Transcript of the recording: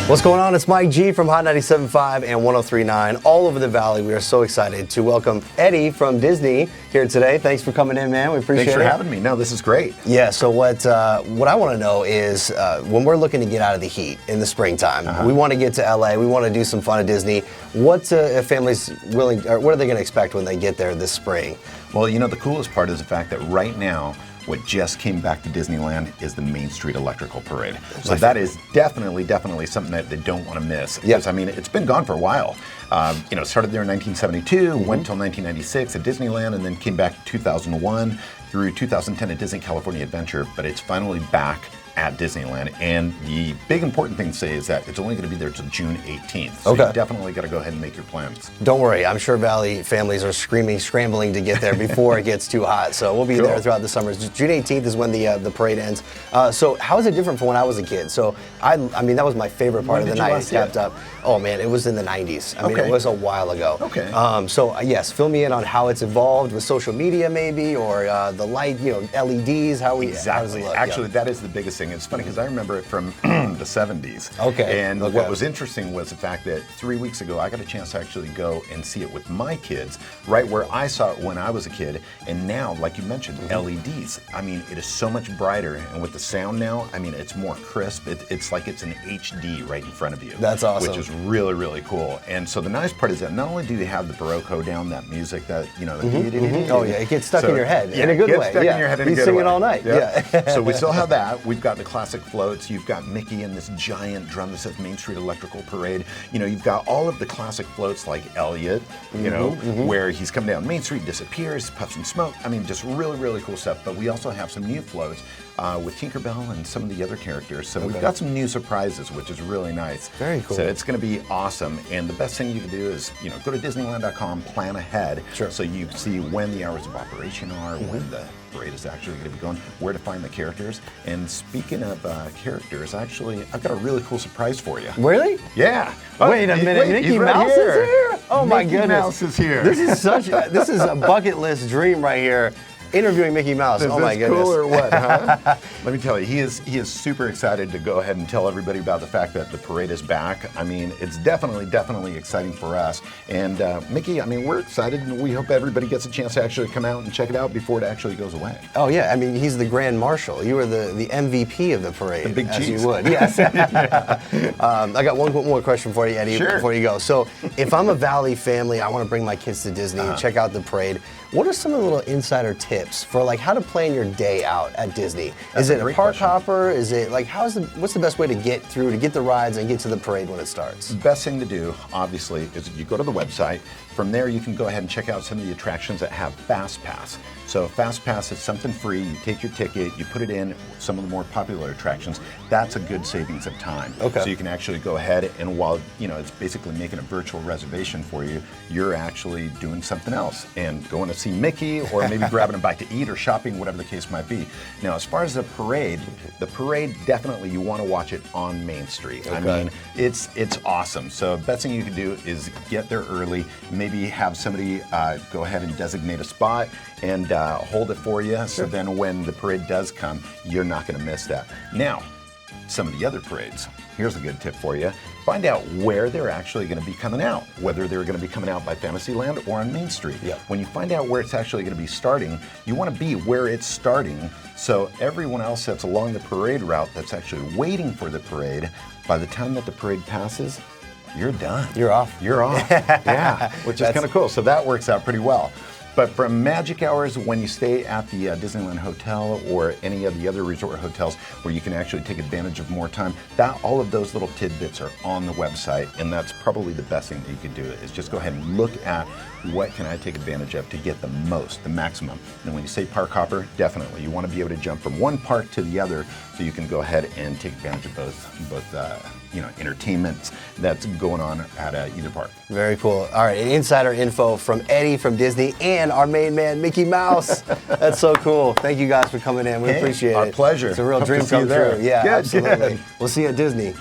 What's going on? It's Mike G from Hot 97.5 and 103.9 all over the valley. We are so excited to welcome Eddie from Disney here today. Thanks for coming in, man. We appreciate it. Thanks for having me. No, this is great. Yeah, so what I want to know is when we're looking to get out of the heat in the springtime, we want to get to LA, we want to do some fun at Disney. What if families willing, or what are they going to expect when they get there this spring? Well, you know, the coolest part is the fact that right now, what just came back to Disneyland is the Main Street Electrical Parade. So that is definitely something that they don't want to miss. Because, I mean, it's been gone for a while. You know, started there in 1972, went until 1996 at Disneyland, and then came back in 2001 through 2010 at Disney California Adventure, but it's finally back at Disneyland. And the big important thing to say is that it's only going to be there till June 18th. So you definitely got to go ahead and make your plans. Don't worry, I'm sure Valley families are scrambling to get there before it gets too hot. So we'll be there throughout the summer. June 18th is when the parade ends. So how is it different from when I was a kid? So I mean, that was my favorite part of the night. It kept up. Oh man, it was in the 90s. I mean, it was a while ago. So yes, fill me in on how it's evolved with social media maybe, or the light, you know, LEDs, how does it look? Actually, that is the biggest thing. It's funny because I remember it from the 70s. And what was interesting was the fact that 3 weeks ago, I got a chance to actually go and see it with my kids, right where I saw it when I was a kid. And now, like you mentioned, LEDs. I mean, it is so much brighter. And with the sound now, I mean, it's more crisp. It's like it's an HD right in front of you. That's awesome. Which is really, really cool. And so the nice part is that not only do they have the Baroque down, that music that, you know, oh yeah, it gets stuck in your head in a good way. Stuck in your head in a good way. You sing it all night. So we still have that. We've got the classic floats. You've got Mickey and this giant drum that says Main Street Electrical Parade. You know, you've got all of the classic floats like Elliot, you know, where he's come down Main Street, disappears, puffs and smoke. I mean, just really, really cool stuff. But we also have some new floats with Tinkerbell and some of the other characters. So we've got some new surprises, which is really nice. Very cool. So it's going to be awesome. And the best thing you can do is, you know, go to Disneyland.com, plan ahead, so you see when the hours of operation are, when the parade is actually going to be going, where to find the characters. And speaking of characters, actually, I've got a really cool surprise for you. Really? Yeah. Wait a minute, Mickey Mouse is here? Oh my goodness. Mickey Mouse is here. This is a bucket list dream right here. Interviewing Mickey Mouse. Oh my goodness. Cool or what, huh? Let me tell you, he is super excited to go ahead and tell everybody about the fact that the parade is back. I mean, it's definitely exciting for us. And Mickey, I mean, we're excited, and we hope everybody gets a chance to actually come out and check it out before it actually goes away. Oh yeah, I mean, he's the Grand Marshal. You are the MVP of the parade. The big as cheese. you would. Yes. I got one more question for you, Eddie, before you go. So, if I'm a Valley family, I want to bring my kids to Disney and check out the parade. What are some of the little insider tips for like how to plan your day out at Disney? Is it a park hopper? Is it like what's the best way to get through, to get the rides and get to the parade when it starts? The best thing to do, obviously, is you go to the website. From there, you can go ahead and check out some of the attractions that have Fast Pass. So Fast Pass is something free. You take your ticket, you put it in some of the more popular attractions. That's a good savings of time. So you can actually go ahead and while, you know, it's basically making a virtual reservation for you, you're actually doing something else and going to see Mickey or maybe grabbing a bite to eat or shopping, whatever the case might be. Now, as far as the parade definitely you want to watch it on Main Street. I mean, it's awesome. So best thing you can do is get there early, maybe have somebody go ahead and designate a spot and hold it for you. So then when the parade does come, you're not going to miss that. Now, some of the other parades, here's a good tip for you. Find out where they're actually going to be coming out, whether they're going to be coming out by Fantasyland or on Main Street. When you find out where it's actually going to be starting, you want to be where it's starting, so everyone else that's along the parade route that's actually waiting for the parade, by the time that the parade passes, you're done. You're off. You're off. Yeah, which is kind of cool. So that works out pretty well. But from magic hours, when you stay at the Disneyland Hotel or any of the other resort hotels where you can actually take advantage of more time, all of those little tidbits are on the website, and that's probably the best thing that you can do is just go ahead and look at what can I take advantage of to get the most, the maximum. And when you say park hopper, definitely you want to be able to jump from one park to the other so you can go ahead and take advantage of both you know, entertainment that's going on at either park. Very cool. All right, insider info from Eddie from Disney and our main man, Mickey Mouse. That's so cool. Thank you guys for coming in. We appreciate it. Our pleasure. It's a real dream come true. Yeah, absolutely. We'll see you at Disney.